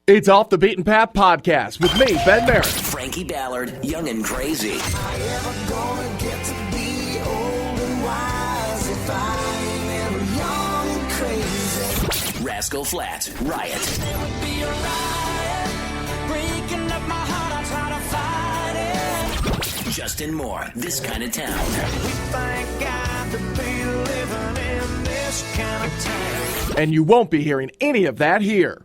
It's Off the Beaten Path podcast with me, Ben Merritt. Frankie Ballard, young and crazy. Am I ever gonna get to be old and wise if I ain't ever young and crazy? Rascal Flatts, Riot. There would be a riot, breaking up my heart, I try to fight it. Justin Moore, This Kind of Town. We thank God to be living in this kind of town. And you won't be hearing any of that here.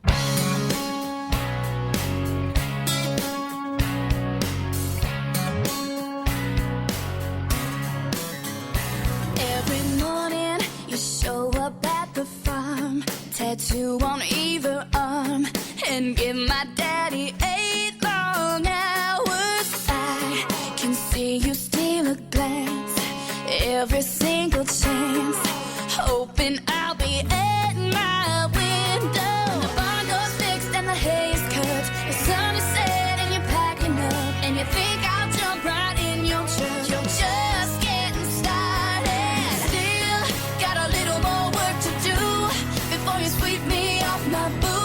Tattoo on either arm and give my daddy 8 long hours. I can see you steal a glance every single chance, hoping I'll be at my window. The barn door's fixed and the hay is cut, the sun is set and you're packing up, and you think I'll jump right in your truck. You're just getting started. Still got a little more work to do before you sweep me off my boots.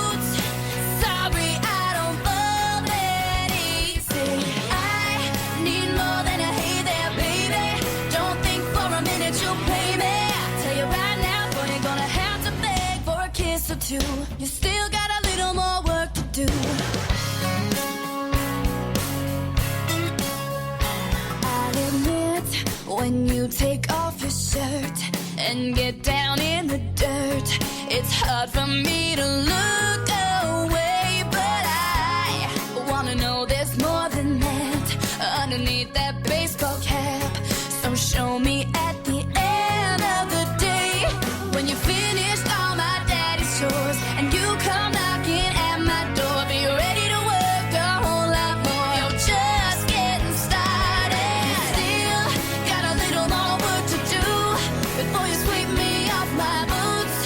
Sorry, I don't fall that easy. I need more than a hey there, baby. Don't think for a minute you'll play me. I tell you right now, boy, you're gonna have to beg for a kiss or two. You still got a little more work to do. I'll admit, when you take off your shirt and get down in the dirt, it's hard for me to look away, but I wanna know there's more than that underneath that baseball cap. So show me at the end of the day, when you finished all my daddy's chores and you come knocking at my door, be ready to work a whole lot more. You're just getting started. Still got a little more work to do before you sweep me off my boots.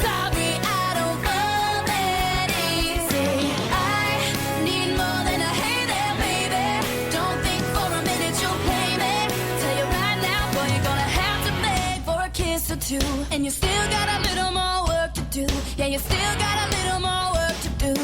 Sorry, I don't fall that easy. I need more than a hey there, baby. Don't think for a minute you'll play me. Tell you right now, boy, you're gonna have to beg for a kiss or two. And you still got a little more work to do. Yeah, you still got a little more work to do.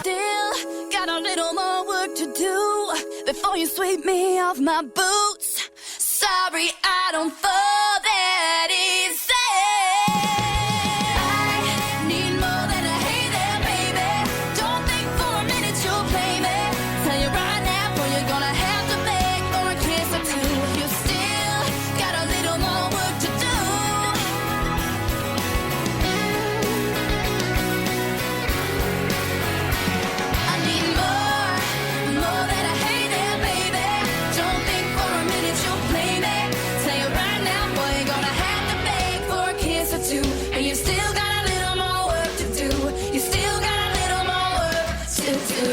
Still got a little more work to do before you sweep me off my boots. Sorry, I don't fall that easy. I need more than a hey there, baby. Don't think for a minute you'll play me. Tell you right now, boy, you're gonna have to beg for a kiss or two. You still got a little more work to do. I need more than a hey there, baby. Don't think for a minute you'll play me. Tell you right now, boy, you're gonna have to beg for a kiss or two. And you still got a little more work to do. You still got a little more work to do.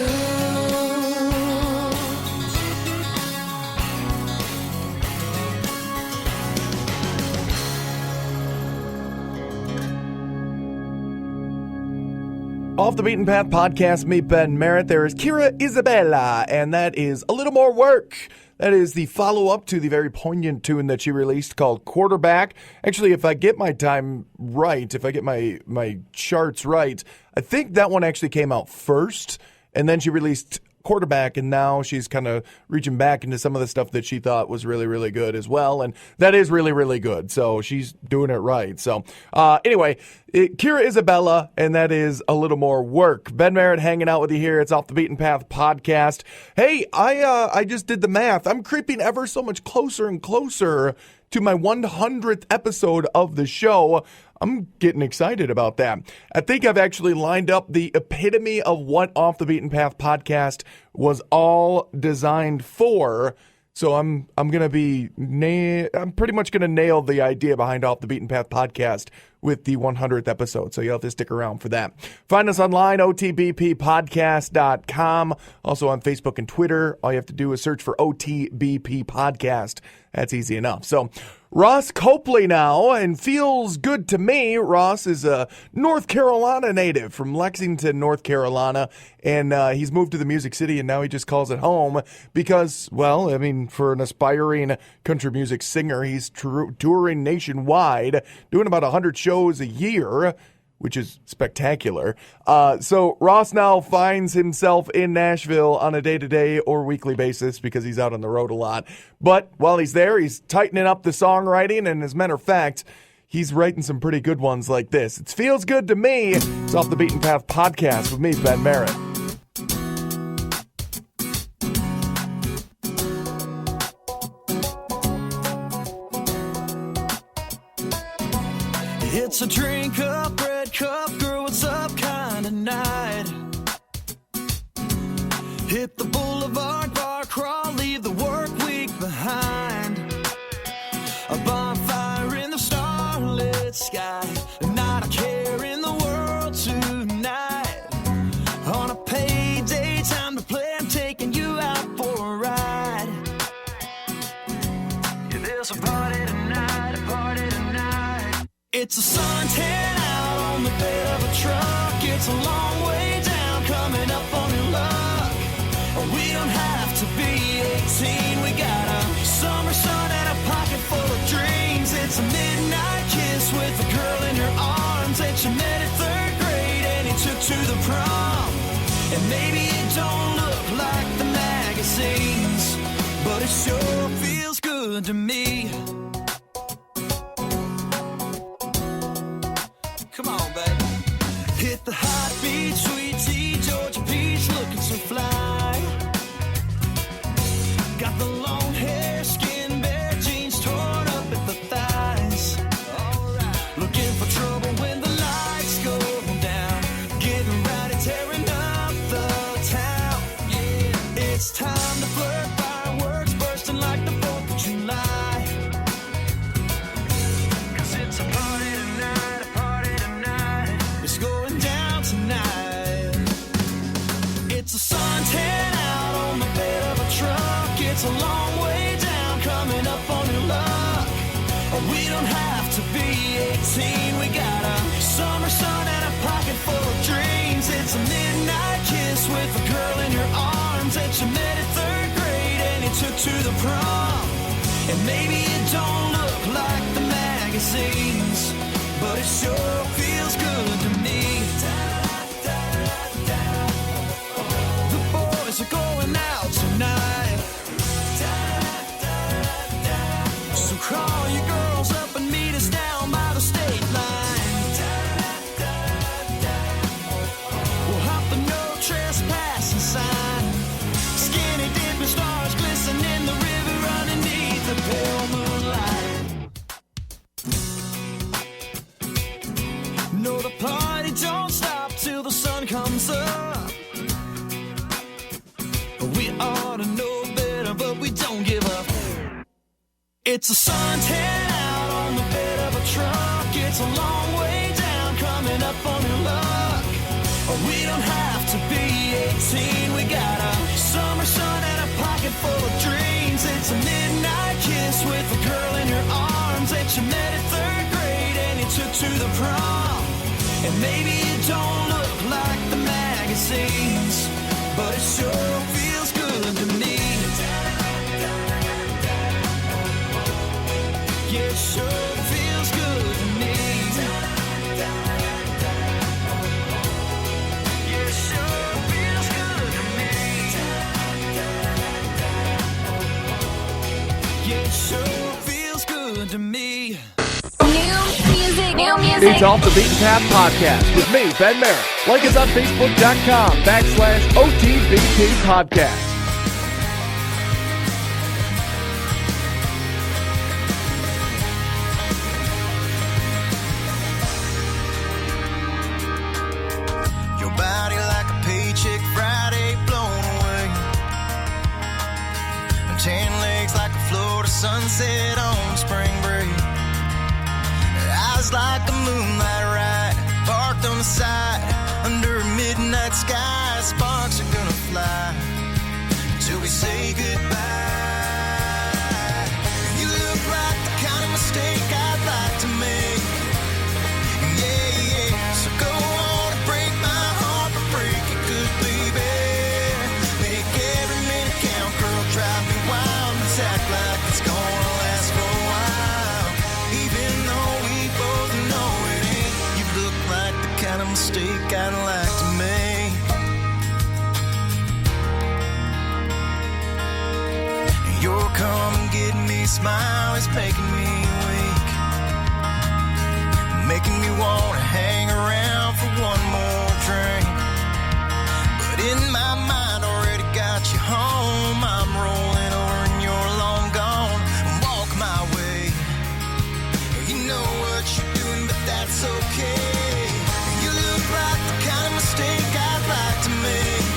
Off the Beaten Path podcast, me, Ben Merritt. There is Kira Isabella, and that is A Little More Work. That is the follow-up to the very poignant tune that she released called Quarterback. Actually, if I get my time right, if I get my charts right, I think that one actually came out first, and then she released Quarterback, and now she's kind of reaching back into some of the stuff that she thought was really, really good as well, and that is really, really good, so she's doing it right. So anyway, Kira Isabella, and that is A Little More Work. Ben Merritt hanging out with you here. It's Off the Beaten Path podcast. Hey, I just did the math. I'm creeping ever so much closer and closer to my 100th episode of the show. I'm getting excited about that. I think I've actually lined up the epitome of what Off the Beaten Path podcast was all designed for. So I'm pretty much gonna nail the idea behind Off the Beaten Path podcast with the 100th episode, so you'll have to stick around for that. Find us online, otbppodcast.com. Also on Facebook and Twitter. All you have to do is search for OTBP Podcast. That's easy enough. So Ross Copley now, and feels good to me. Ross is a North Carolina native from Lexington, North Carolina, and he's moved to the Music City, and now he just calls it home because, well, I mean, for an aspiring country music singer, he's touring nationwide, doing about 100 shows a year, which is spectacular. So Ross now finds himself in Nashville on a day-to-day or weekly basis because he's out on the road a lot. But while he's there, he's tightening up the songwriting, and as a matter of fact, he's writing some pretty good ones like this. It feels good to me. It's Off the Beaten Path podcast with me, Ben Merritt. It's a drink up, red cup, girl, what's up kind of night. Hit the boulevard, bar crawl, leave the work week behind. A bonfire in the starlit sky, not a care in the world tonight. On a payday, time to play, I'm taking you out for a ride. Yeah, there's a party tonight, a party tonight. It's a suntan out on the bed of a truck. It's a long way down, coming up on your luck. We don't have to be 18. We got a summer sun and a pocket full of dreams. It's a midnight kiss with a girl in your arms that you met at 3rd grade and you took to the prom. And maybe it don't look like the magazines, but it sure feels good to me. Come on, baby. Hit the hot beat, sweet tea, Georgia peach, looking so fly. Got the long hair, skin bare, jeans torn up at the thighs. Alright. Looking for trouble when the lights go down. Getting ready, tearing up the town. Yeah, it's time to flirt, fireworks bursting like the 4th of July. 'Cause it's a party tonight, a party tonight. It's going down tonight. It's a suntan out on the bed of a truck. It's a long way down, coming up on your luck. We don't have to be 18. We got a summer sun and a pocket full of dreams. It's a midnight kiss with a girl in your arms that you met at 3rd grade and you took to the prom. And maybe it don't look like the magazines, but it sure feels good to me. The boys are going out tonight, so call your girls up and meet us down by the state line. We'll hop the no trespassing sign. Skinny dipping stars glisten in the river underneath the pale moonlight. No, the party don't stop till the sun comes up. We ought to know better, but we don't give up. It's a suntan out on the bed of a truck. It's a long way down, coming up on your luck. We don't have to be 18. We got a summer sun and a pocket full of dreams. It's a midnight kiss with a girl in your arms that you met at 3rd grade and you took to the prom. And maybe it don't look like the magazines, but it sure feels good to me. Yeah, it sure feels good to me. Yeah, it sure feels good to me. Yeah, it sure feels good to me. New music, new music. It's Off the Beaten Path podcast with me, Ben Merritt. Like us on Facebook.com/OTBP podcast. Your body like a paycheck Friday blown away. Tan legs like a Florida sunset on spring break. eyes like a moonlight ride, parked on the side under a midnight sky. Sparks are gonna fly till we say goodbye. You look like the kind of mistake I'd like to make. Yeah, yeah. So go on and break my heart, but break it good, baby. Make every minute count, girl, drive me wild. Let's act like it's gonna last for a while. Even though we both know it ain't, you look like the kind of mistake I'd like to make. Your come and get me smile is making me weak, making me wanna hang around for one more drink. But in my mind, already got you home. I'm rolling over and you're long gone. Walk my way. You know what you're doing, but that's okay. You look like the kind of mistake I'd like to make.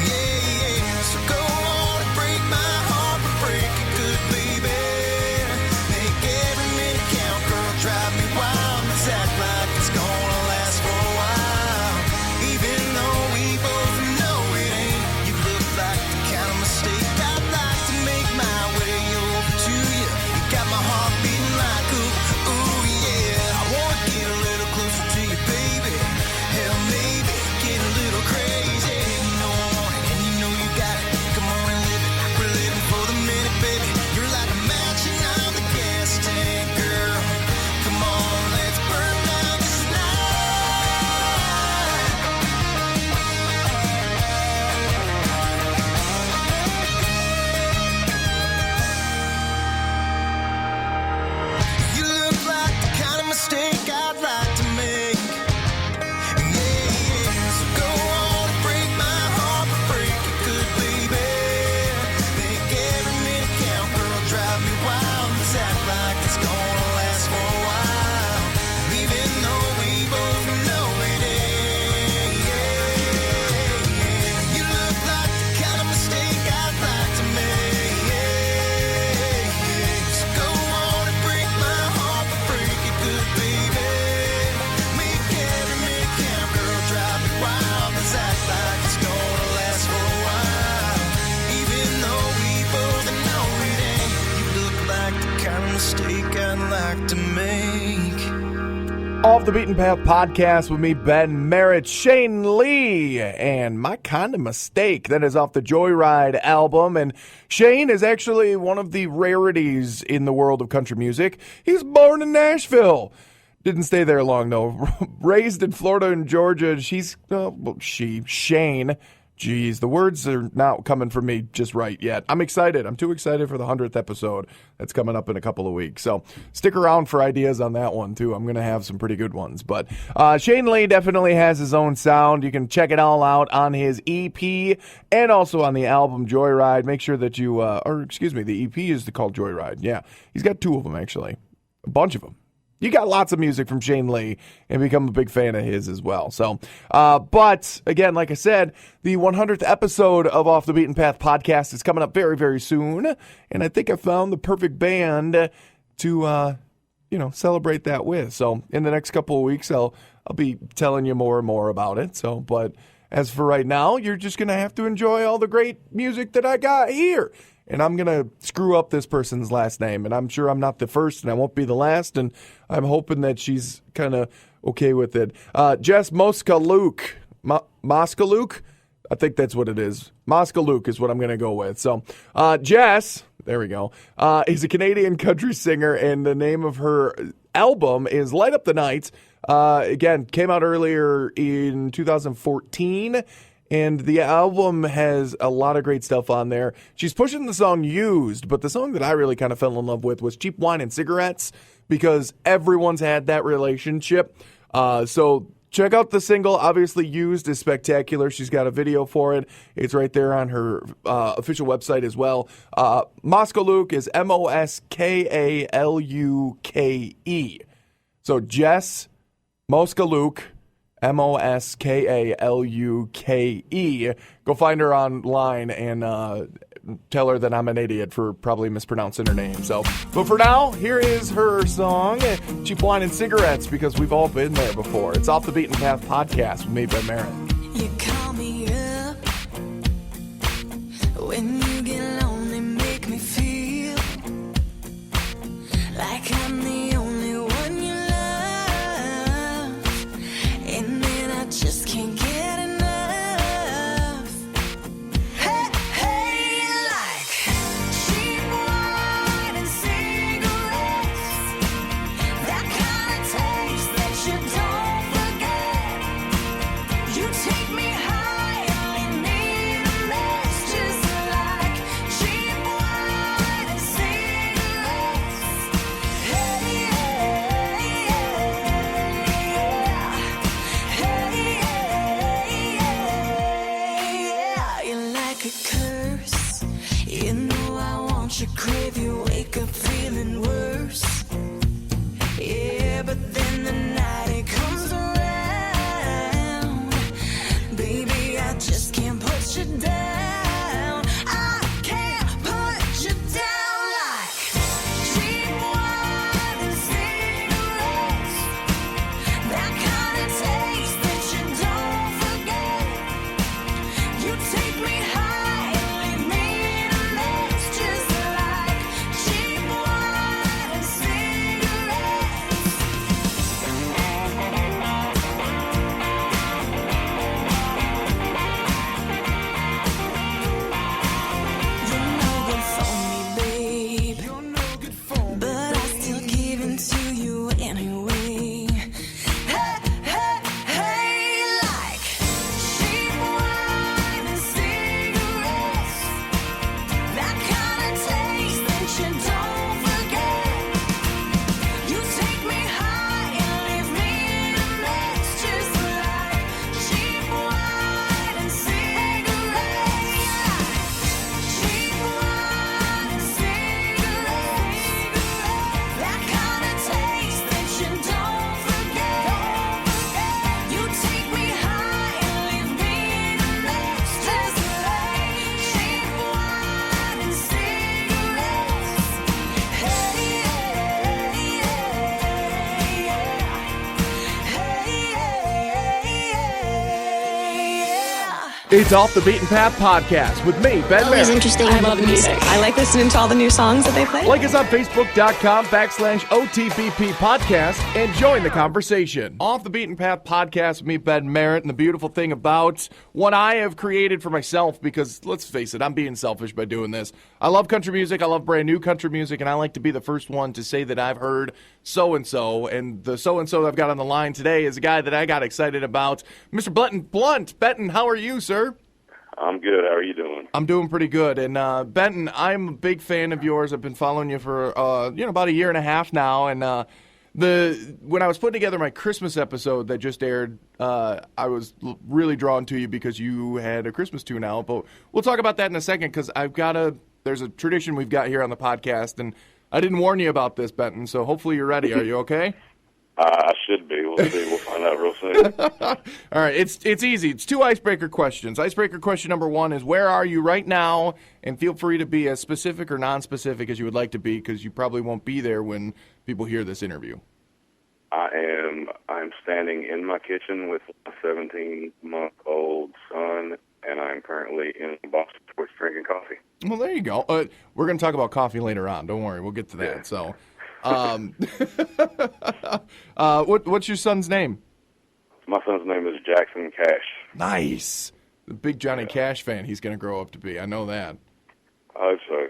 Yeah, yeah. So go on and break my heart, but break it good, baby. Make every minute count, girl, drive me wild. Let's act like it's gonna last for a while. Even though we both know it ain't, you look like the kind of mistake I'd like to make my way over to you. You got my heart beating like ooh, ooh, yeah. I wanna get a little closer to you, baby. Hell, maybe get a little crazy. You know I want it, and you know you got it. Come on and live it. We're living for the minute, baby. You're like a match and I'm the gas tank, girl. Come on, let's burn down this night. You look like the kind of mistake I'd like to make. Yeah, yeah. So go on and break my heart, but break it good, baby. Make every minute count, girl, drive me wild. Let's act like it's gonna last for a while. Even though we both know it ain't. Yeah, yeah. You look like the kind of mistake I'd like to make. Yeah, yeah. So go on and break my heart, but break it good, baby. Make every minute count, girl, drive me wild. Let's act like it's gonna last for a while. Even though we both know it ain't, you look like the kind of mistake I'd like to make. Off the Beaten Path podcast with me, Ben Merritt, Shane Lee, and My Kind of Mistake. That is off the Joyride album. And Shane is actually one of the rarities in the world of country music. He was born in Nashville. Didn't stay there long, though. Raised in Florida and Georgia. Shane. Geez, the words are not coming from me just right yet. I'm excited. I'm too excited for the 100th episode that's coming up in a couple of weeks. So stick around for ideas on that one, too. I'm going to have some pretty good ones. But Shane Lee definitely has his own sound. You can check it all out on his EP and also on the album Joyride. Make sure that you, the EP is called Joyride. Yeah, he's got two of them, actually. A bunch of them. You got lots of music from Shane Lee and become a big fan of his as well. So, but again, like I said, the 100th episode of Off the Beaten Path podcast is coming up very, very soon. And I think I found the perfect band to, celebrate that with. So in the next couple of weeks, I'll be telling you more and more about it. So, but as for right now, you're just going to have to enjoy all the great music that I got here. And I'm going to screw up this person's last name. And I'm sure I'm not the first and I won't be the last. And I'm hoping that she's kind of okay with it. Jess Moskaluk. Moskaluk? I think that's what it is. Moskaluk is what I'm going to go with. So Jess, there we go, is a Canadian country singer. And the name of her album is Light Up the Night. Again, came out earlier in 2014. And the album has a lot of great stuff on there. She's pushing the song Used, but the song that I really kind of fell in love with was Cheap Wine and Cigarettes, because everyone's had that relationship. So check out the single. Obviously, Used is spectacular. She's got a video for it. It's right there on her official website as well. Moskaluk is Moskalluke. So Jess Moskaluk. Moskalluke. Go find her online and tell her that I'm an idiot for probably mispronouncing her name. So, but for now, here is her song, Cheap Wine and Cigarettes, because we've all been there before. It's Off the Beaten Path podcast with me, Ben Merritt. You call me up when you get lonely, make me feel like I'm the only one you love, and then I just can't get enough. Hey, hey, like cheap wine and cigarettes, that kind of taste that you don't forget. You take me high and leave me in a mess, just like cheap wine and cigarettes. Hey, yeah, hey, yeah. You're like a curse. You know I want you, crave you, wake up feeling worse. Yeah, but then the night it comes around, baby, I just can't put you down. I can't put you down like cheap wine and cigarettes. That kind of taste that you don't forget. You take me high and leave me in a mess, just like cheap wine and cigarettes. You're no good for me, babe. You're no good for me. But I still give in to you anyway. Hey, hey, hey, like cheap wine and cigarettes. That kind of taste that you don't forget. You take me high and leave me in a mess, just like cheap wine and cigarettes. Cheap wine and cigarettes. That kind of taste that you don't forget. You take me high and leave me in a mess, just like cheap wine and cigarettes. Hey, yeah, yeah. It's Off the Beaten Path podcast with me, Ben Always Merritt. interesting. I love music. I like listening to all the new songs that they play. Like us on Facebook.com/OTBP podcast and join the conversation. Off the Beaten Path podcast with me, Ben Merritt. And the beautiful thing about what I have created for myself, because let's face it, I'm being selfish by doing this. I love country music. I love brand new country music. And I like to be the first one to say that I've heard so-and-so. And the so-and-so that I've got on the line today is a guy that I got excited about. Mr. Blount. Benton, how are you, sir? I'm good. How are you doing? I'm doing pretty good. And Benton, I'm a big fan of yours. I've been following you for about a year and a half now. And when I was putting together my Christmas episode that just aired, I was really drawn to you because you had a Christmas tune out. But we'll talk about that in a second because there's a tradition we've got here on the podcast, and I didn't warn you about this, Benton. So hopefully you're ready. Are you okay? I should be. We'll see. We'll find out real soon. All right, it's easy. It's 2 icebreaker questions. Icebreaker question number 1 is, where are you right now? And feel free to be as specific or non-specific as you would like to be, because you probably won't be there when people hear this interview. I'm standing in my kitchen with my 17-month-old son, and I'm currently in Boston Sports drinking coffee. Well, there you go. We're going to talk about coffee later on. Don't worry, we'll get to that. Yeah. So, what's your son's name? My son's name is Jackson Cash. Nice. The big Johnny Cash fan he's going to grow up to be. I know that. I hope so.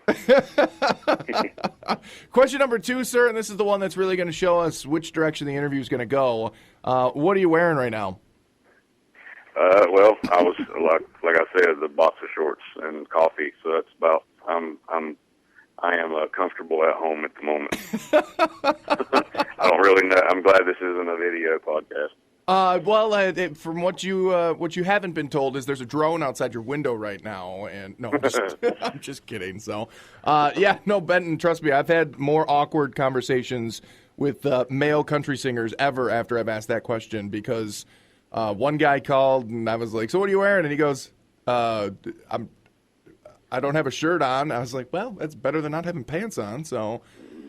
Question number 2, sir, and this is the one that's really going to show us which direction the interview is going to go. What are you wearing right now? Well, I was like I said, the boxer shorts and coffee. So that's about. I am comfortable at home at the moment. I don't really know. I'm glad this isn't a video podcast. From what you haven't been told is there's a drone outside your window right now, and no, I'm just kidding. So, Benton, trust me, I've had more awkward conversations with male country singers ever after I've asked that question, because one guy called and I was like, "So what are you wearing?" And he goes, "I'm I don't have a shirt on. I was like, well, that's better than not having pants on. So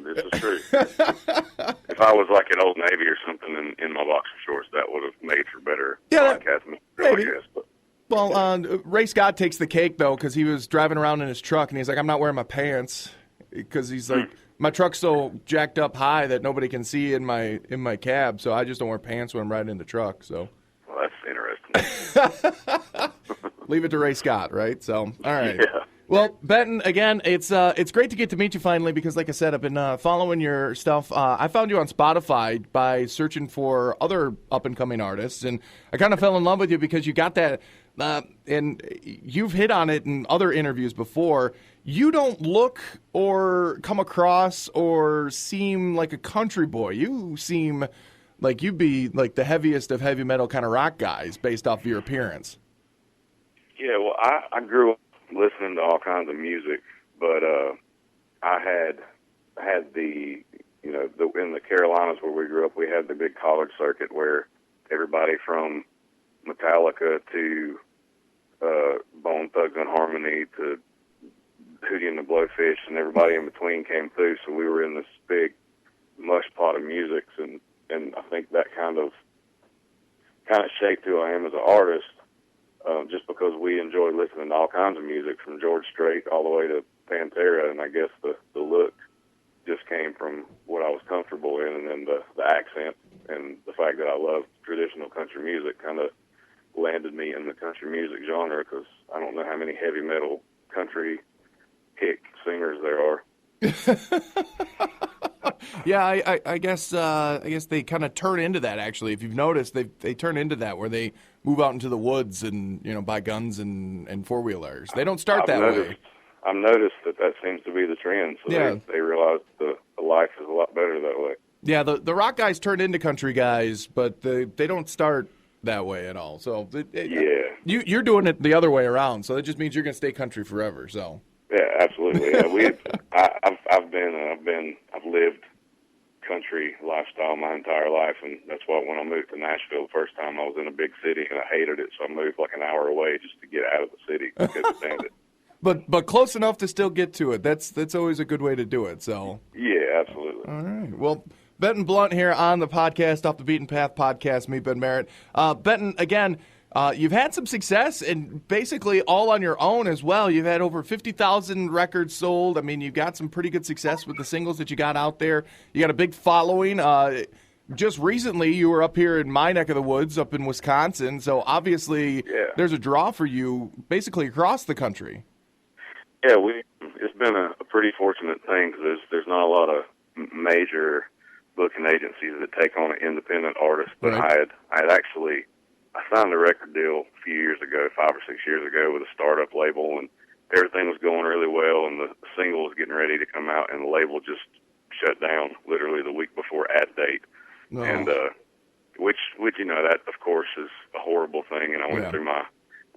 This is true. If I was like at Old Navy or something in my boxer shorts, that would have made for better podcasting, I maybe. guess. But. Well, Ray Scott takes the cake, though, because he was driving around in his truck, and he's like, I'm not wearing my pants, because he's like, my truck's so jacked up high that nobody can see in my cab, so I just don't wear pants when I'm riding in the truck. So, Well, that's interesting. leave it to Ray Scott, right? So, all right. Yeah. Well, Benton, again, it's great to get to meet you finally because, like I said, I've been following your stuff. I found you on Spotify by searching for other up-and-coming artists, and I kind of fell in love with you because you got that, and you've hit on it in other interviews before. You don't look or come across or seem like a country boy. You seem like you'd be like the heaviest of heavy metal kind of rock guys based off of your appearance. Yeah, well, I grew up listening to all kinds of music, but I had the in the Carolinas where we grew up, we had the big college circuit where everybody from Metallica to Bone Thugs and Harmony to Hootie and the Blowfish and everybody in between came through. So we were in this big mush pot of music, and I think that kind of shaped who I am as an artist. Just because we enjoy listening to all kinds of music, from George Strait all the way to Pantera, and I guess the look just came from what I was comfortable in, and then the accent and the fact that I love traditional country music kind of landed me in the country music genre, because I don't know how many heavy metal country kick singers there are. Yeah, I guess they kind of turn into that. Actually, if you've noticed, they turn into that where they move out into the woods and buy guns and four wheelers. They don't start that way. I've noticed that seems to be the trend. So yeah. they realize the life is a lot better that way. Yeah, the rock guys turn into country guys, but they don't start that way at all. So you're doing it the other way around. So that just means you're going to stay country forever. So. Yeah, absolutely. Yeah, I've lived country lifestyle my entire life, and that's why when I moved to Nashville the first time, I was in a big city and I hated it, so I moved like an hour away just to get out of the city. I couldn't stand it. But close enough to still get to it. That's always a good way to do it. So. Yeah, absolutely. All right. Well, Benton Blount here on the podcast, Off the Beaten Path podcast. Me, Ben Merritt. Benton, again. You've had some success, and basically all on your own as well. You've had over 50,000 records sold. I mean, you've got some pretty good success with the singles that you got out there. You got a big following. Just recently, you were up here in my neck of the woods, up in Wisconsin. So obviously, there's a draw for you basically across the country. Yeah, it's been a pretty fortunate thing because there's not a lot of major booking agencies that take on an independent artist. But right. I signed a record deal a few years ago, 5 or 6 years ago, with a startup label, and everything was going really well, and the single was getting ready to come out, and the label just shut down literally the week before ad date. No. And which that of course is a horrible thing, and I went through my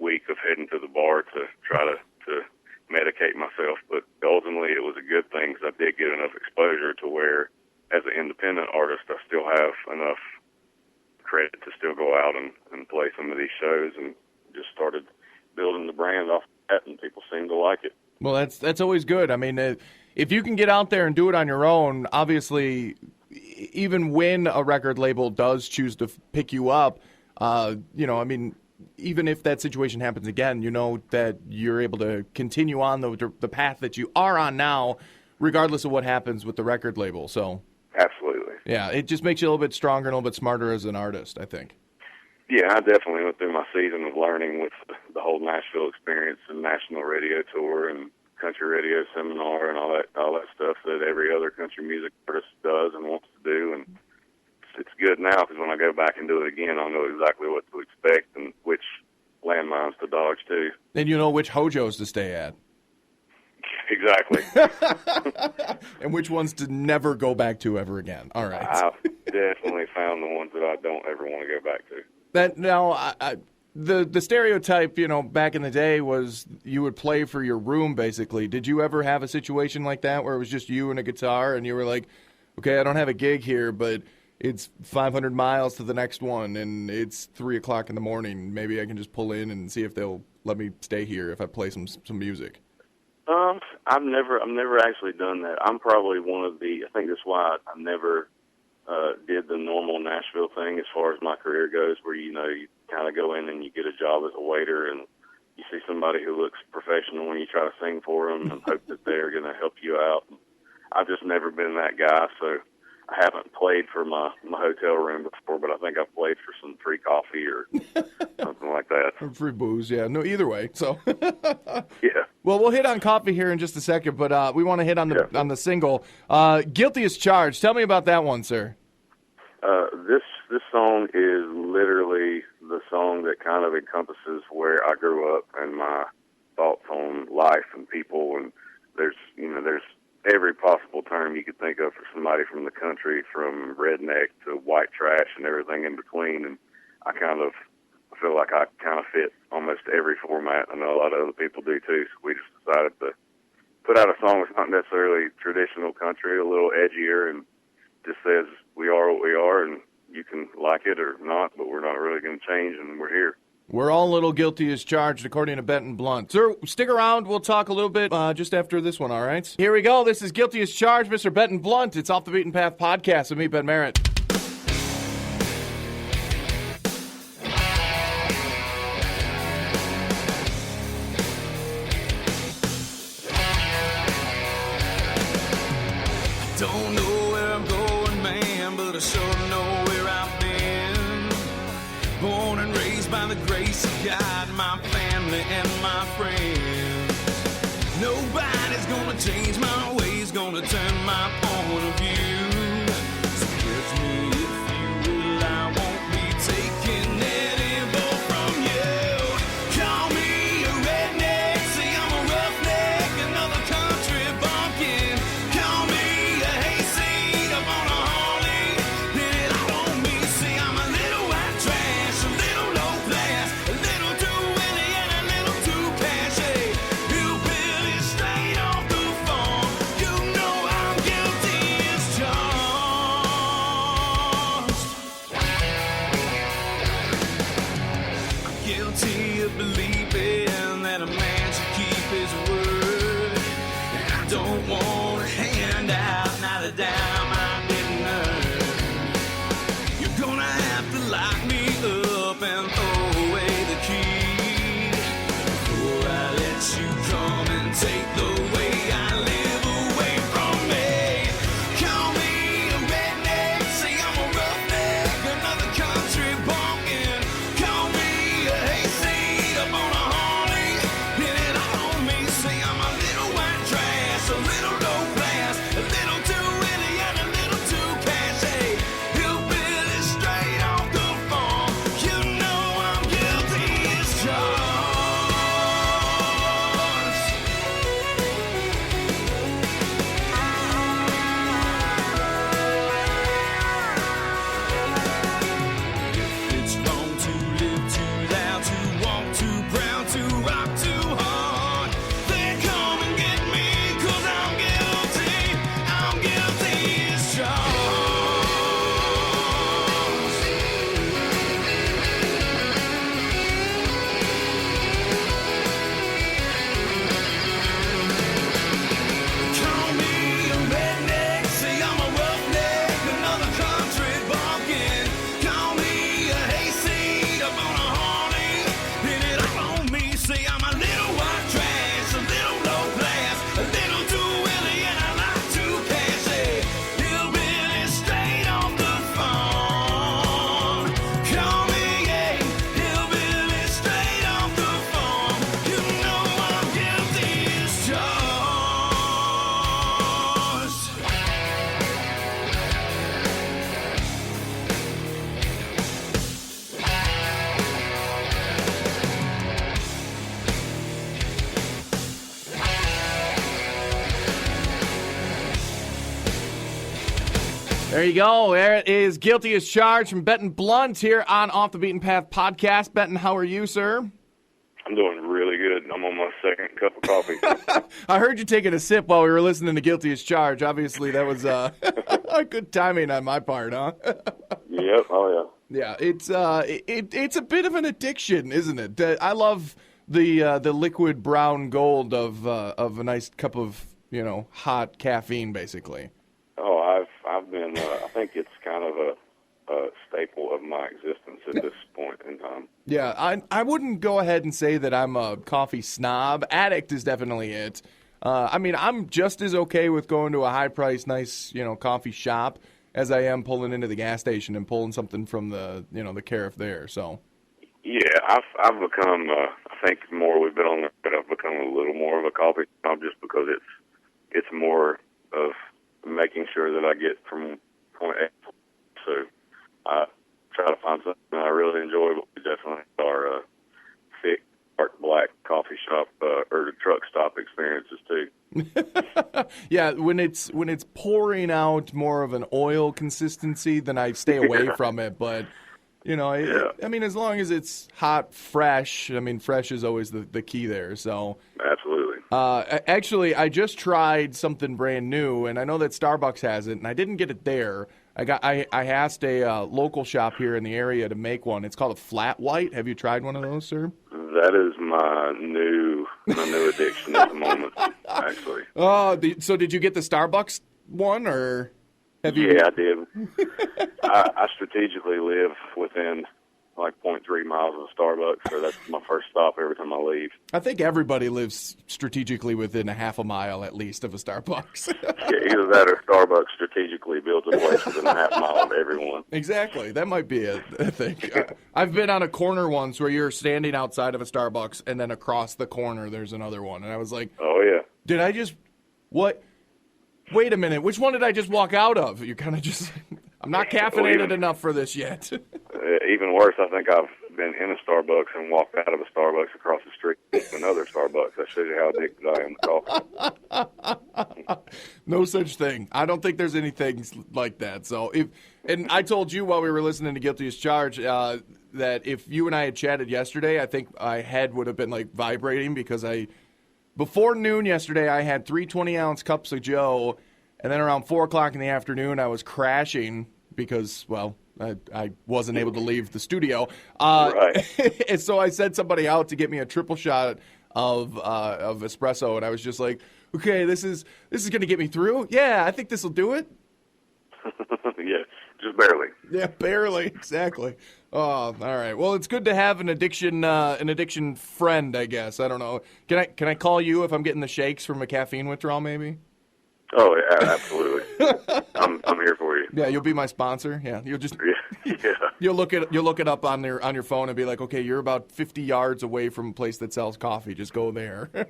week of heading to the bar to try to medicate myself, but ultimately it was a good thing because I did get enough exposure to where, as an independent artist, I still have enough credit to still go out and play some of these shows, and just started building the brand off that, and people seem to like it. Well, that's always good. I mean, if you can get out there and do it on your own, obviously, even when a record label does choose to pick you up, I mean, even if that situation happens again, you know that you're able to continue on the path that you are on now, regardless of what happens with the record label. So. Absolutely. Yeah, it just makes you a little bit stronger and a little bit smarter as an artist, I think. Yeah, I definitely went through my season of learning with the whole Nashville experience and national radio tour and country radio seminar and all that stuff that every other country music artist does and wants to do. And it's good now because when I go back and do it again, I'll know exactly what to expect and which landmines to dodge too. And you know which hojos to stay at. Exactly. And which ones to never go back to ever again. All right. I've definitely found the ones that I don't ever want to go back to. That now, the stereotype, back in the day was you would play for your room, basically. Did you ever have a situation like that where it was just you and a guitar and you were like, okay, I don't have a gig here, but it's 500 miles to the next one and it's 3 o'clock in the morning. Maybe I can just pull in and see if they'll let me stay here if I play some music. I've never actually done that. I'm probably one of the. I think that's why I never did the normal Nashville thing as far as my career goes, where you kind of go in and you get a job as a waiter, and you see somebody who looks professional and you try to sing for them and hope that they're going to help you out. I've just never been that guy, so I haven't played for my hotel room before, but I think I've played for some free coffee or something like that. Or free booze, yeah. No, either way. So, Yeah. well, we'll hit on coffee here in just a second, but we want to hit on the single, "Guilty as Charged." Tell me about that one, sir. This song is literally the song that kind of encompasses where I grew up and my thoughts on life and people, and there's every possible term you could think of for somebody from the country, from redneck to white trash and everything in between. And I feel like I kind of fit almost every format. I know a lot of other people do too. So we just decided to put out a song that's not necessarily traditional country, a little edgier, and just says we are what we are, and you can like it or not, but we're not really going to change, and we're here. We're all a little guilty as charged, according to Benton Blount. Sir, stick around. We'll talk a little bit just after this one, all right? Here we go. This is Guilty as Charged, Mr. Benton Blount. It's Off the Beaten Path podcast with me, Ben Merritt. Don't know where I'm going, man, but I sure know where I've been. Born and raised by the grace of God, my family and my friends. Nobody's gonna change my ways, gonna turn my point of view. So catch me if you will, I won't be taking any more from you. Call me a redneck, say I'm a roughneck, another country bumpkin. Call me a hayseed up on a Harley, pin it all on me, say I'm a little white trash, a little low class, a little too witty and a little too cashy. Hillbilly straight off the farm, you know I'm guilty as charged. I'm guilty of believing that a man should keep his word. And I don't want to hand out not a dime I didn't earn. You're gonna have to lock me up and throw away the key before I let you come and take the way I live away from me. Call me a redneck, say I'm a roughneck, another country bumpkin. Call me a hayseed up on a Harley, pin it all on me, say I'm a little white trash, a little low class, a little too witty and a little too cashy. Hillbilly straight off the farm, you know I'm guilty as charged. It's wrong to live too loud, to walk too proud, to rock too hard. Then come and get me, 'cause I'm guilty as charged. Call me a redneck, say I'm a roughneck, another country bumpkin. Call me a hayseed up on a Harley, pin it all on me, say I'm a little white trash, a little low class, a little too willy and I like too cashy. Hillbilly straight off the farm. Call me a hillbilly straight off the farm. You know I'm guilty as charged. There you go. There it is, Guilty as Charged from Benton Blount here on Off the Beaten Path podcast. Benton, how are you, sir? I'm doing really good. I'm on my second cup of coffee. I heard you taking a sip while we were listening to Guilty as Charged. Obviously, that was good timing on my part, huh? Yep. Oh, yeah. Yeah, it's a bit of an addiction, isn't it? I love the liquid brown gold of a nice cup of hot caffeine, basically. Oh, I've been. I think it's kind of a staple of my existence at this point in time. Yeah, I wouldn't go ahead and say that I'm a coffee snob. Addict is definitely it. I mean, I'm just as okay with going to a high-priced, nice, coffee shop as I am pulling into the gas station and pulling something from the carafe there. So. Yeah, I've become. I think the more we've been on there, but I've become a little more of a coffee snob just because it's more of making sure that I get from point A. So I try to find something I really enjoy, but we definitely are thick, dark black coffee shop or truck stop experiences too. Yeah, when it's pouring out more of an oil consistency, then I stay away from it. But I mean, as long as it's hot, fresh. I mean, fresh is always the key there. So absolutely. Actually, I just tried something brand new, and I know that Starbucks has it, and I didn't get it there. I asked a local shop here in the area to make one. It's called a flat white. Have you tried one of those, sir? That is my new addiction at the moment, actually. Oh, so did you get the Starbucks one, or have you? Yeah, I did. I strategically live within like 0.3 miles of a Starbucks, so that's my first stop every time I leave. I think everybody lives strategically within a half a mile at least of a Starbucks. Yeah, either that or Starbucks strategically builds a place within a half mile of everyone. Exactly. That might be it, I think. I've been on a corner once where you're standing outside of a Starbucks, and then across the corner there's another one. And I was like, oh, yeah. Did I just – what? Wait a minute. Which one did I just walk out of? You kind of just – I'm not caffeinated enough for this yet. Even worse, I think I've been in a Starbucks and walked out of a Starbucks across the street to another Starbucks. That shows you how addicted I am to coffee. No such thing. I don't think there's anything like that. So and I told you while we were listening to Guilty as Charged that if you and I had chatted yesterday, I think my head would have been like vibrating because before noon yesterday, I had 3 20-ounce cups of Joe, and then around 4 o'clock in the afternoon, I was crashing because, well, I wasn't able to leave the studio. Right. And so I sent somebody out to get me a triple shot of espresso, and I was just like, okay, this is going to get me through? Yeah, I think this will do it. Yeah, just barely. Yeah, barely. Exactly. Oh, all right. Well, it's good to have an addiction friend, I guess. I don't know. Can I call you if I'm getting the shakes from a caffeine withdrawal, maybe? Oh, yeah, absolutely. I'm here for you. Yeah, you'll be my sponsor. Yeah, you'll just yeah. you'll look it up on your phone and be like, okay, you're about 50 yards away from a place that sells coffee. Just go there. Yeah,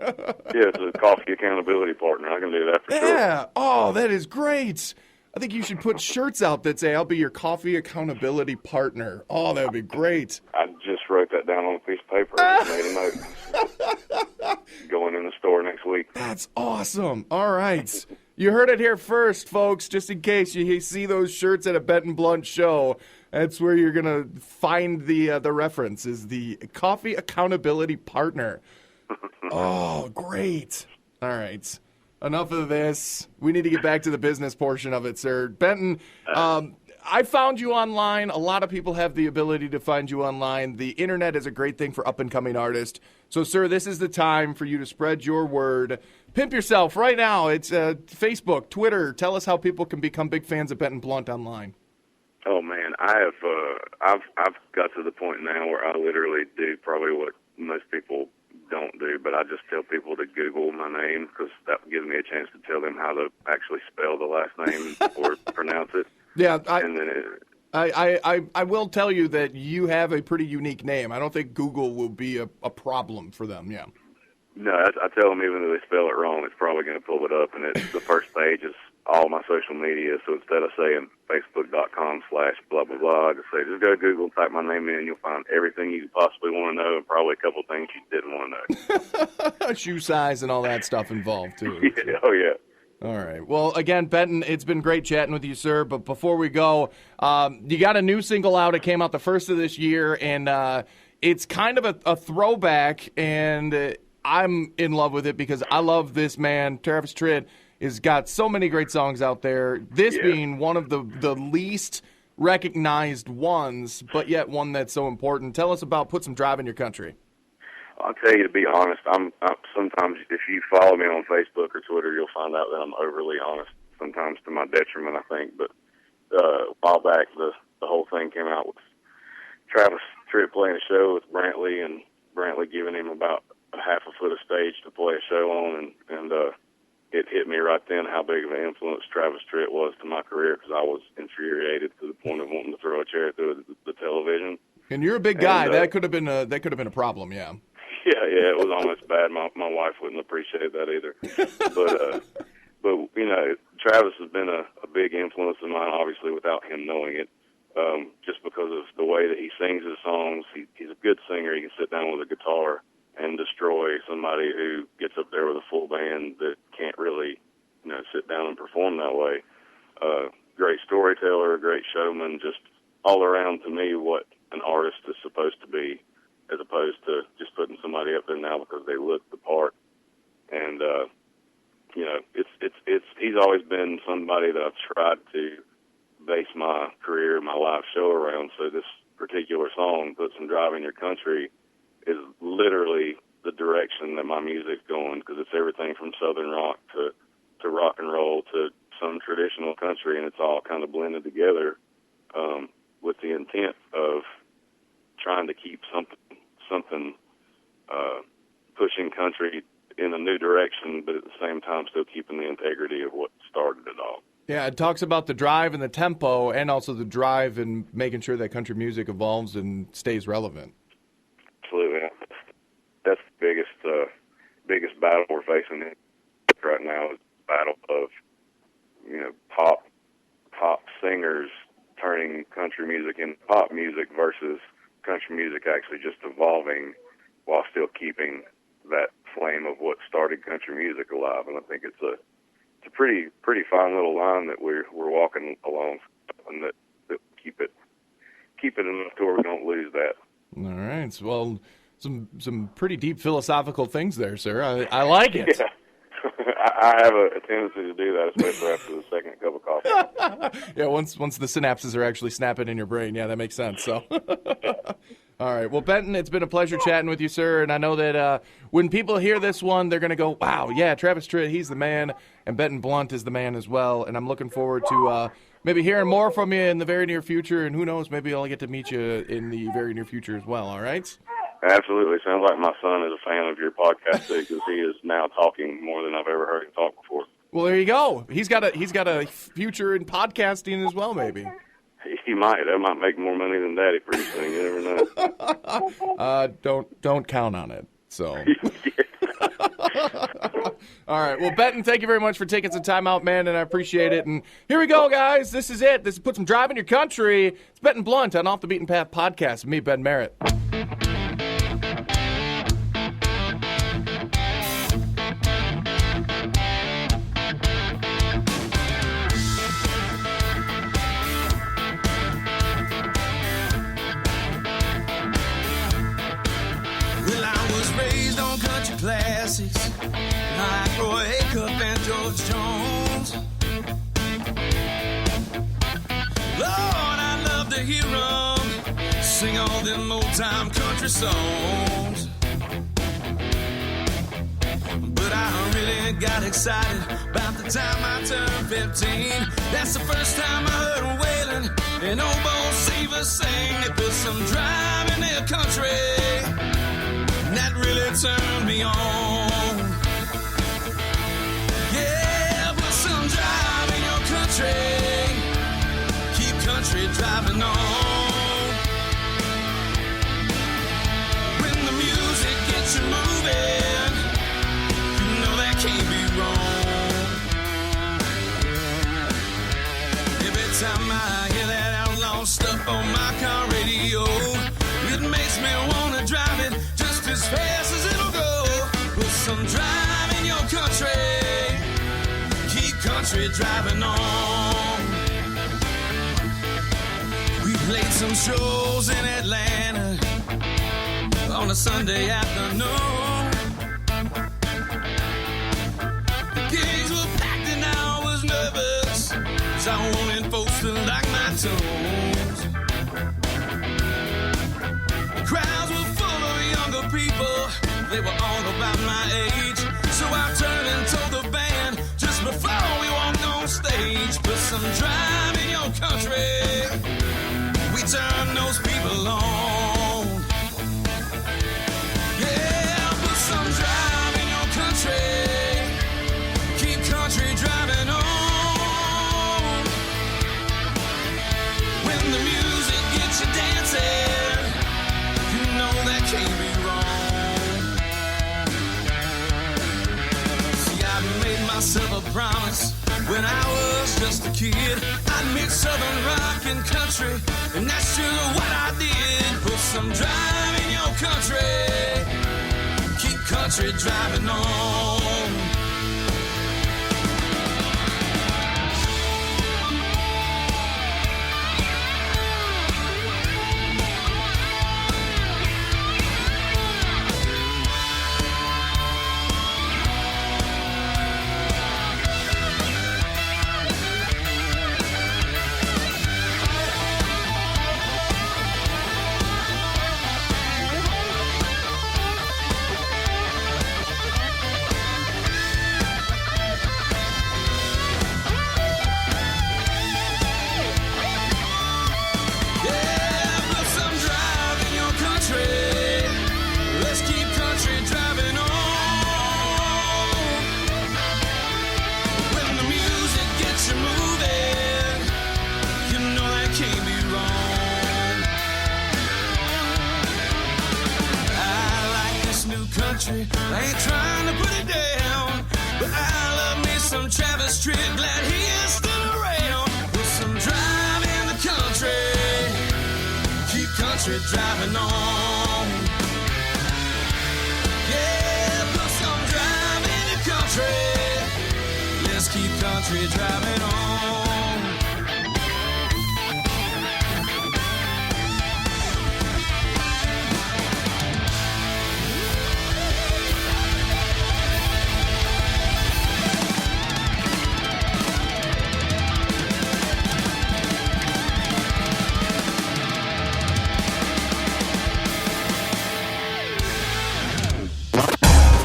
it's a coffee accountability partner. I can do that for sure. Yeah. Oh, that is great. I think you should put shirts out that say, I'll be your coffee accountability partner. Oh, that would be great. I just wrote that down on a piece of paper. I just made a note. Going in the store next week. That's awesome. All right. You heard it here first, folks. Just in case you see those shirts at a Benton Blount show, that's where you're going to find the reference, is the coffee accountability partner. Oh, great. All right. Enough of this. We need to get back to the business portion of it, sir. Benton, I found you online. A lot of people have the ability to find you online. The internet is a great thing for up-and-coming artists. So, sir, this is the time for you to spread your word. Pimp yourself right now. It's Facebook, Twitter. Tell us how people can become big fans of Benton Blount online. Oh man, I've got to the point now where I literally do probably what most people don't do, but I just tell people to Google my name because that gives me a chance to tell them how to actually spell the last name or pronounce it. Yeah, I will tell you that you have a pretty unique name. I don't think Google will be a problem for them. Yeah. No, I tell them even though they spell it wrong, it's probably going to pull it up, and the first page is all my social media. So instead of saying facebook.com/blah, blah, blah, I just say, just go to Google, type my name in, you'll find everything you possibly want to know and probably a couple of things you didn't want to know. Shoe size and all that stuff involved, too. Yeah, oh, yeah. All right. Well, again, Benton, it's been great chatting with you, sir. But before we go, you got a new single out. It came out the first of this year, and it's kind of a throwback, and I'm in love with it because I love this man. Travis Tritt has got so many great songs out there, this being one of the least recognized ones, but yet one that's so important. Tell us about Put Some Drive in Your Country. I'll tell you, to be honest, I'm sometimes, if you follow me on Facebook or Twitter, you'll find out that I'm overly honest, sometimes to my detriment, I think. But a while back, the whole thing came out with Travis Tritt playing a show with Brantley, and Brantley giving him about a half a foot of stage to play a show on, and it hit me right then how big of an influence Travis Tritt was to my career, because I was infuriated to the point of wanting to throw a chair through the television. And you're a big guy. That could have been a problem. Yeah. Yeah, it was almost bad. My wife wouldn't appreciate that either. But you know, Travis has been a big influence of mine, obviously, without him knowing it. Just because of the way that he sings his songs. He's a good singer. He can sit down with a guitar and destroy somebody who gets up there with a full band that can't really, you know, sit down and perform that way. Great storyteller, great showman, just all around, to me, what an artist is supposed to be, as opposed to just putting somebody up there now because they look the part. And you know, he's always been somebody that I've tried to base my career, my live show around. So this particular song, Put Some Drive in Your Country, is literally the direction that my music's going, because it's everything from Southern rock to rock and roll to some traditional country, and it's all kind of blended together with the intent of trying to keep something pushing country in a new direction, but at the same time still keeping the integrity of what started it all. Yeah, it talks about the drive and the tempo, and also the drive and making sure that country music evolves and stays relevant. Absolutely. That's the biggest battle we're facing right now, is the battle of, you know, pop singers turning country music into pop music versus country music actually just evolving while still keeping that flame of what started country music alive. And I think it's a pretty fine little line that we're walking along, and that keep it enough to where we don't lose that. All right. Well, some pretty deep philosophical things there, sir. I like it. Yeah. I have a tendency to do that, especially after the second cup of coffee. Yeah, once the synapses are actually snapping in your brain. Yeah, that makes sense. So, all right. Well, Benton, it's been a pleasure chatting with you, sir. And I know that when people hear this one, they're going to go, wow, yeah, Travis Tritt, he's the man. And Benton Blount is the man as well. And I'm looking forward to maybe hearing more from you in the very near future. And who knows, maybe I'll get to meet you in the very near future as well. All right? Absolutely. Sounds like my son is a fan of your podcast too, because he is now talking more than I've ever heard him talk before. Well, there you go. He's got a future in podcasting as well, maybe. He might. That might make more money than Daddy pretty soon. You never know. Don't count on it. So. All right. Well, Benton, thank you very much for taking some time out, man, and I appreciate it. And here we go, guys. This is it. This is Put Some Drive in Your Country. It's Benton Blount on Off the Beaten Path podcast with me, Ben Merritt. Classics like Roy Acuff and George Jones. Lord, I love to hear them sing all them old-time country songs. But I really got excited about the time I turned 15. That's the first time I heard them wailing and old Bo Seaver sing. They put some drive in their country. That really turned me on. Yeah, put some drive in your country. Keep country driving on. When the music gets you moving, you know that can't be wrong. Every time I hear that outlaw stuff on my car radio, it makes me want to drive it as fast as it'll go. Put some drive in your country. Keep country driving on. We played some shows in Atlanta on a Sunday afternoon. The gigs were packed and I was nervous, 'cause I wanted folks to like my tunes. The crowds were full of younger people They were all about my age. So I turned and told the band just before we walked on stage, put some drive in your country. We turn those people on. Yeah, put some drive in your country. Keep country driving on. When the music gets you dancing, you know that can't be wrong. See, I made myself a promise when I was just a kid. I'd mix southern rock and country, and that's sure what I did. Put some drive in your country. Keep country driving on. I ain't trying to put it down, but I love me some Travis Tritt, glad he is still around. With some drive in the country, keep country driving on. Yeah, put some drive in the country, let's keep country driving on.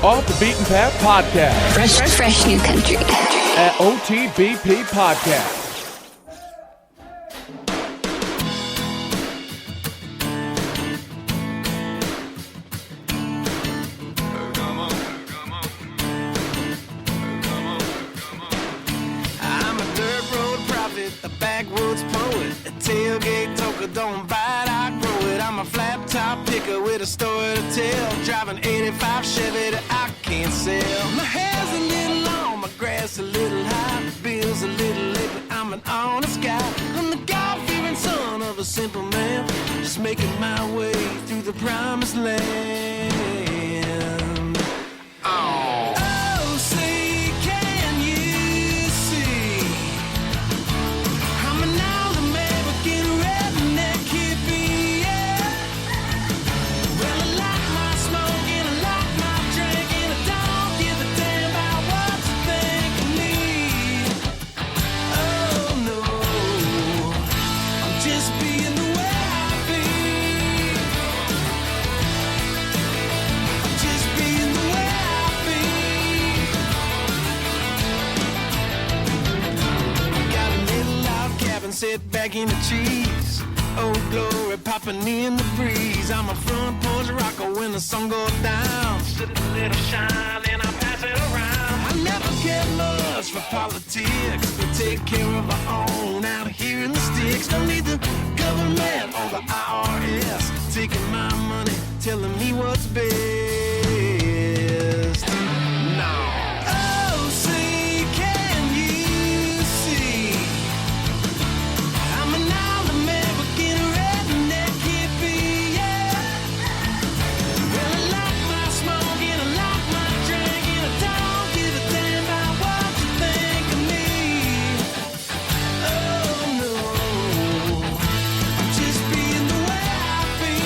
Off the Beaten Path Podcast Fresh new country. at OTBP Podcast. I'm a dirt road prophet, a backwoods poet, a tailgate toker, don't bite, I grow it. I'm a flat top picker with a story to tell, driving 85 Chevy that I can't sell. My hair's a little long, my grass a little high, my bill's a little late, but I'm an honest guy. I'm the God-fearing son of a simple man, just making my way through the promised land. Oh, say, can you see? I'm an all-American redneck hippie, yeah. Well, I like my smoke and I like my drink, and I don't give a damn about what you think of me. Oh, no, I'm just being the way I be. I'm just being the way I be. Got a little log cabin set back in the trees. Old glory popping in the breeze. I'm a front porch rocker when the sun goes down. Sit a little shine and I pass it around. I never cared much for politics, but take care of our own out here in the sticks. Don't need the government or the IRS taking my money, telling me what's best. No. Oh, say, can you see? I'm an all-American redneck hippie, yeah. Well, I like my smoke and I like my drink, and I don't give a damn about what you think of me. Oh, no, I'm just being the way I be.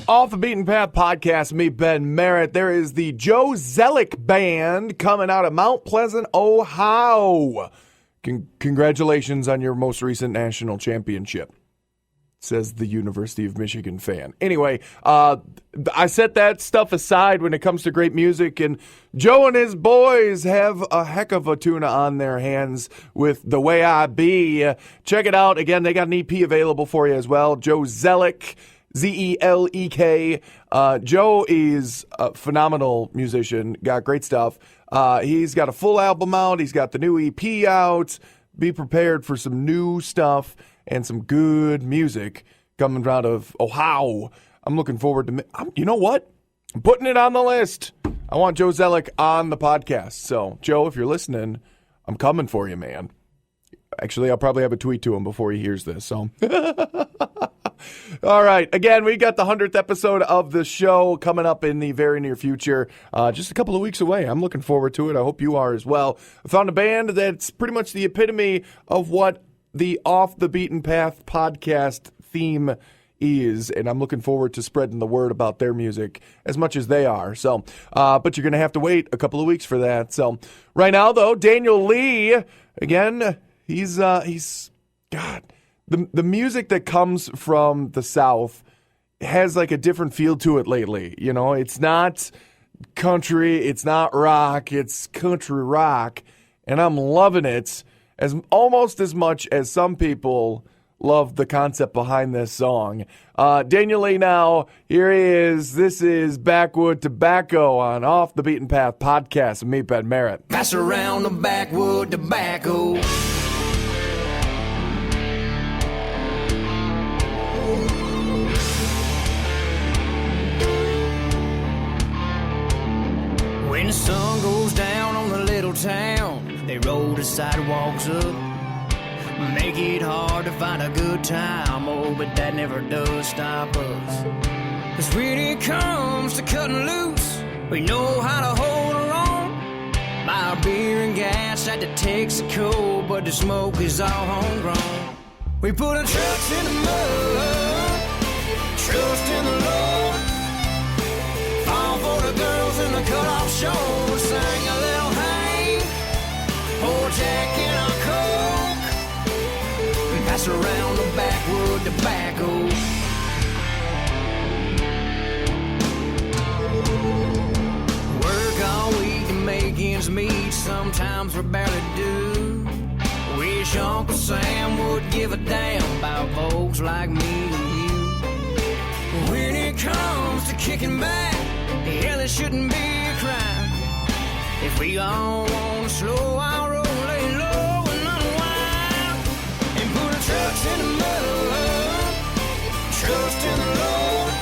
Off the Beaten Path podcast, me, Ben Merritt. There is the Joe Zellick Band coming out of Mount Pleasant, Ohio. Congratulations on your most recent national championship, says the University of Michigan fan. Anyway, I set that stuff aside when it comes to great music, and Joe and his boys have a heck of a tuna on their hands with The Way I Be. Check it out. Again, they got an EP available for you as well. Joe Zellick, Zelek. Joe is a phenomenal musician, got great stuff. He's got a full album out. He's got the new EP out. Be prepared for some new stuff and some good music coming out of Ohio. I'm looking forward to you know what? I'm putting it on the list. I want Joe Zellick on the podcast. So, Joe, if you're listening, I'm coming for you, man. Actually, I'll probably have a tweet to him before he hears this. So, all right. Again, we got the 100th episode of the show coming up in the very near future. Just a couple of weeks away. I'm looking forward to it. I hope you are as well. I found a band that's pretty much the epitome of what the Off the Beaten Path podcast theme is, and I'm looking forward to spreading the word about their music as much as they are. So, but you're going to have to wait a couple of weeks for that. So, right now, though, Daniel Lee, again, he's God. The music that comes from the South has like a different feel to it lately. You know, it's not country, it's not rock, it's country rock, and I'm loving it as almost as much as some people love the concept behind this song. Daniel Lee now, here he is. This is Backwood Tobacco on Off the Beaten Path podcast with me, Ben Merritt. Pass around the backwood tobacco. When the sun goes down on the little town, they roll the sidewalks up, make it hard to find a good time. Oh, but that never does stop us. 'Cause when it comes to cutting loose, we know how to hold our own. Buy our beer and gas at the Texaco, but the smoke is all homegrown. We put our trucks in the mud, trust in the Lord. All for the girls in the cut-off shorts, sang a little Hank, pour Jack in our Coke, and pass around the backwood tobacco. Work all week to make ends meet, sometimes we barely do. Wish Uncle Sam would give a damn about folks like me and you. When it comes to kicking back, hell, it shouldn't be a crime. If we all want to slow our roll, lay low and unwind, and put our trucks in the mud, trust in the Lord.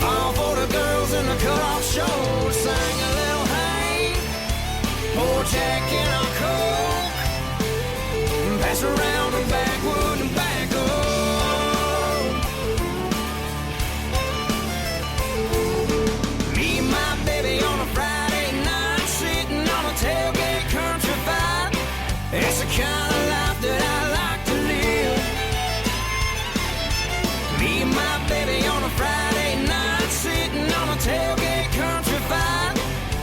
Fall for the girls in the cut-off shorts, sang a little Hank, pour Jack in our Coke, and pass around the backwood tobacco. Tailgate country vibe, it's the kind of life that I like to live. Me and my baby on a Friday night, sitting on a tailgate country vibe,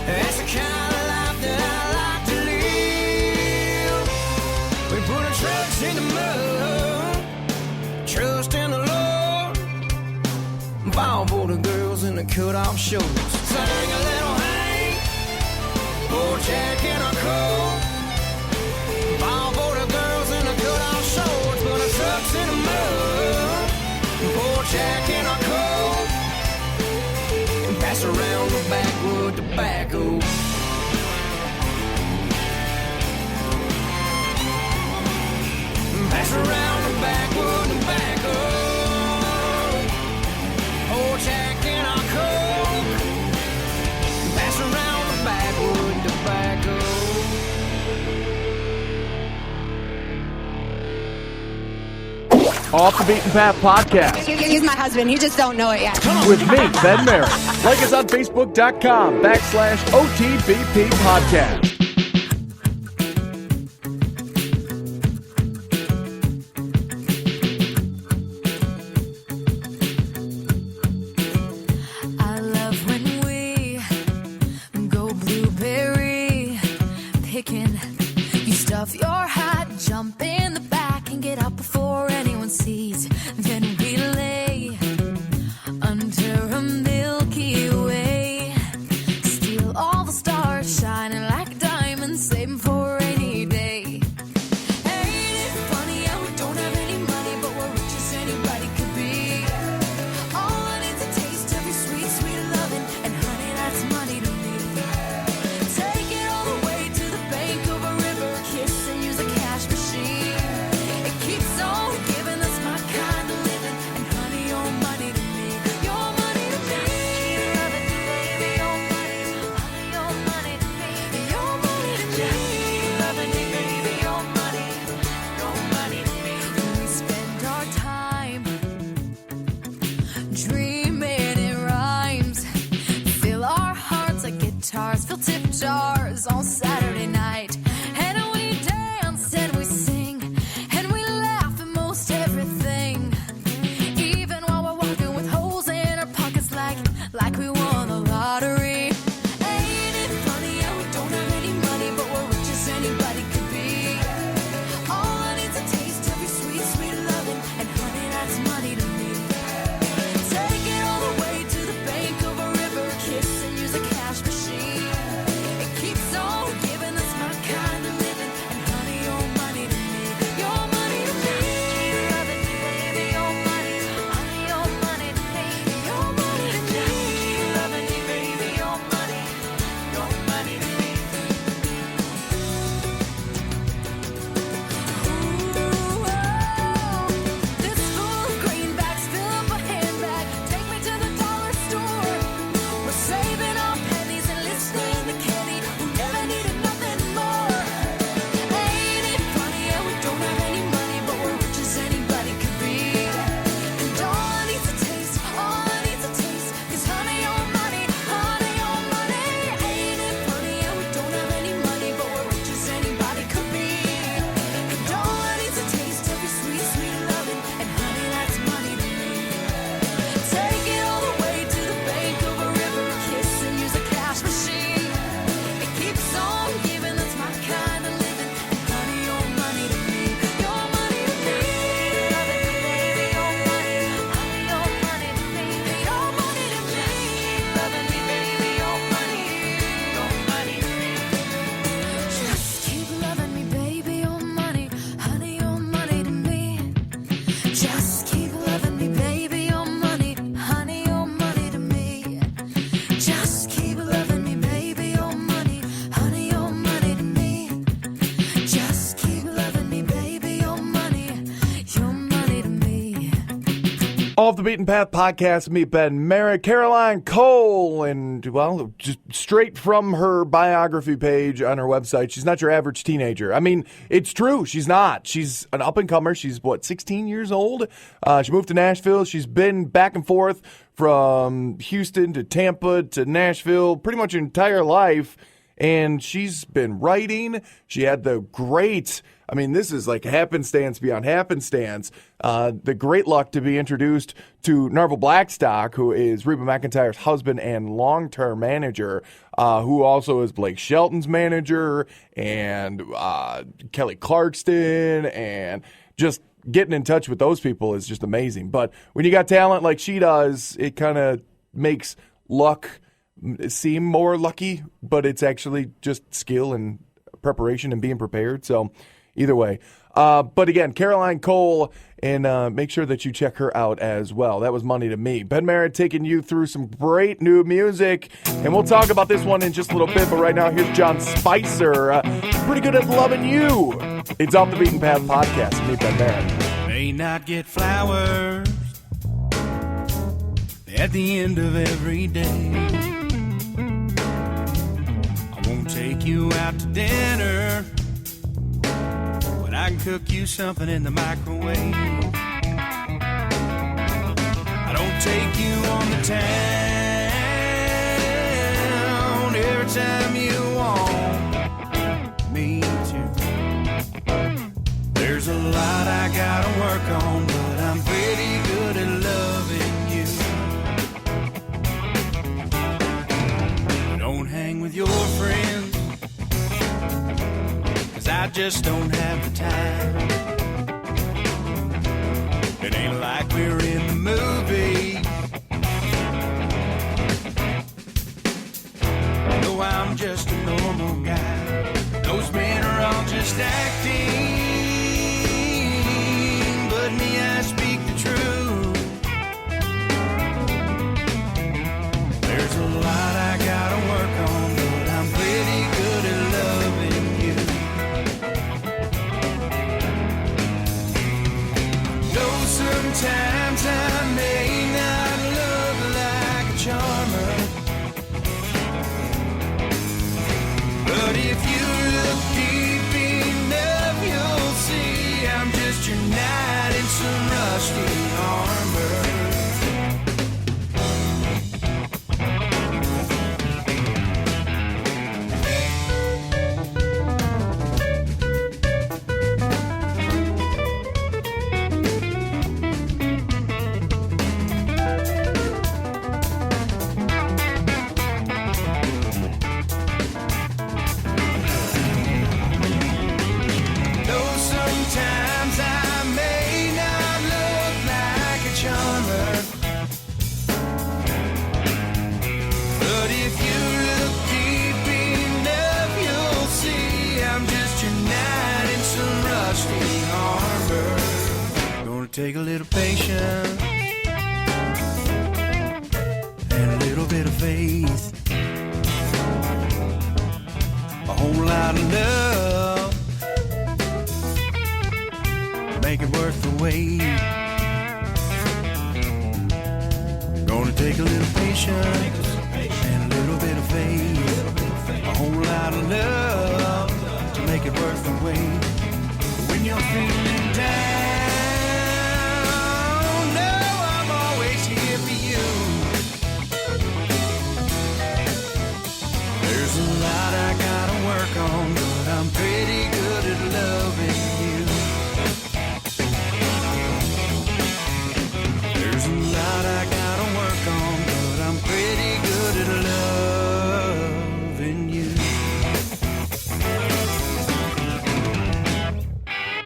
that's the kind of life that I like to live. We put our trucks in the mud, trust in the Lord, fall for the girls in the cut-off shorts, sang a little pour Jack in a Coke, fall for the girls in the cut-off shorts, put our trucks in the mud, pour Jack in a Coke, and pass around the backwood tobacco. Pass around the backwood tobacco, pour Jack in a Coke, pass around the backwood tobacco. Off the Beaten Path podcast He's my husband. You just don't know it yet. with me, Ben Merritt. Like us on Facebook.com/OTBP podcast. Off the Beaten Path podcast, meet Ben Merritt, Caroline Cole, and, well, just straight from her biography page on her website, she's not your average teenager. I mean, it's true. She's not. She's an up-and-comer. She's, 16 years old? She moved to Nashville. She's been back and forth from Houston to Tampa to Nashville pretty much her entire life, and she's been writing. She had the great... I mean, this is like happenstance beyond happenstance. The great luck to be introduced to Narvel Blackstock, who is Reba McEntire's husband and long-term manager, who also is Blake Shelton's manager, and Kelly Clarkson, and just getting in touch with those people is just amazing. But when you got talent like she does, it kind of makes luck seem more lucky, but it's actually just skill and preparation and being prepared. So either way. But again, Caroline Cole, and make sure that you check her out as well. That was money to me. Ben Merritt taking you through some great new music, and we'll talk about this one in just a little bit. But right now, here's John Spicer. Pretty good at loving you. It's Off the Beaten Path podcast. Meet Ben Merritt. May not get flowers at the end of every day. I won't take you out to dinner, but I can cook you something in the microwave. I don't take you on the town every time you want me to. There's a lot I gotta work on, but I'm pretty good at loving you. Don't hang with your friends, 'cause I just don't have the time. It ain't like we're in the movie. No, I'm just a normal guy. Those men are all just acting, but me, I speak the truth. There's a lot I gotta work on, but I'm pretty good at loving you. Though sometimes I may not look like a charmer, but if you look deep enough, you'll see I'm just your knight in some rusty armor. Though sometimes I may not look like a charmer, but if you look deep enough, you'll see I'm just your knight in some rusty armor. Gonna take a little patience and a little bit of faith, a whole lot of love, make it worth the wait. Gonna take a little patience and a little bit of faith, a whole lot of love to make it worth the wait. When you're feeling down, no, I'm always here for you. There's a lot I gotta work on, but I'm pretty good at loving you. There's a lot I gotta work on, but I'm pretty good at loving you.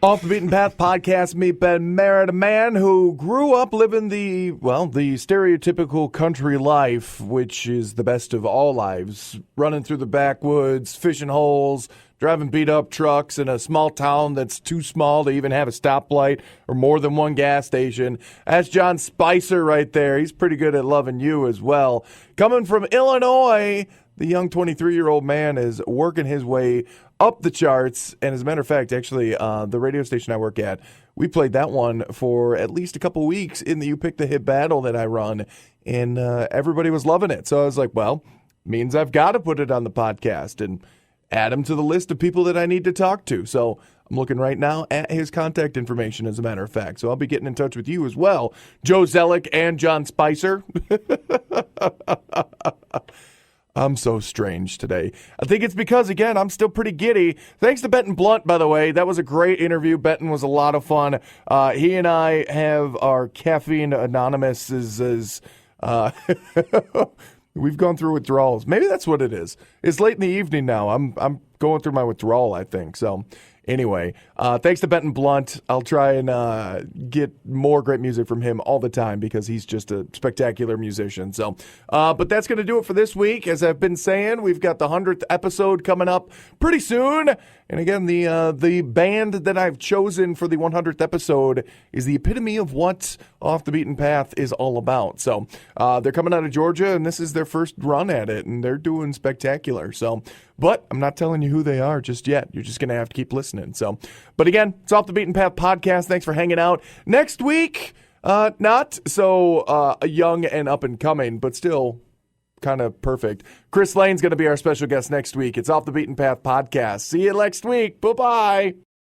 Off the Beaten Path podcast, meet Ben Merritt, a man who grew up living the stereotypical country life, which is the best of all lives. Running through the backwoods, fishing holes, driving beat-up trucks in a small town that's too small to even have a stoplight or more than one gas station. That's John Spicer right there. He's pretty good at loving you as well. Coming from Illinois, the young 23-year-old man is working his way up the charts. And as a matter of fact, actually, the radio station I work at, we played that one for at least a couple weeks in the You Pick the Hit battle that I run, and everybody was loving it. So I was like, well, means I've got to put it on the podcast and add him to the list of people that I need to talk to. So I'm looking right now at his contact information, as a matter of fact. So I'll be getting in touch with you as well, Joe Zellick and John Spicer. I'm so strange today. I think it's because, again, I'm still pretty giddy. Thanks to Benton Blount, by the way. That was a great interview. Benton was a lot of fun. He and I have our Caffeine Anonymous we've gone through withdrawals. Maybe that's what it is. It's late in the evening now. I'm going through my withdrawal, I think. So anyway, thanks to Benton Blount. I'll try and get more great music from him all the time because he's just a spectacular musician. So, but that's going to do it for this week. As I've been saying, we've got the 100th episode coming up pretty soon. And again, the band that I've chosen for the 100th episode is the epitome of what Off the Beaten Path is all about. So they're coming out of Georgia, and this is their first run at it, and they're doing spectacular. So, but I'm not telling you who they are just yet. You're just going to have to keep listening. So, but again, it's Off the Beaten Path podcast. Thanks for hanging out. Next week, not so young and up and coming, but still kind of perfect. Chris Lane's going to be our special guest next week. It's Off the Beaten Path podcast. See you next week. Bye-bye.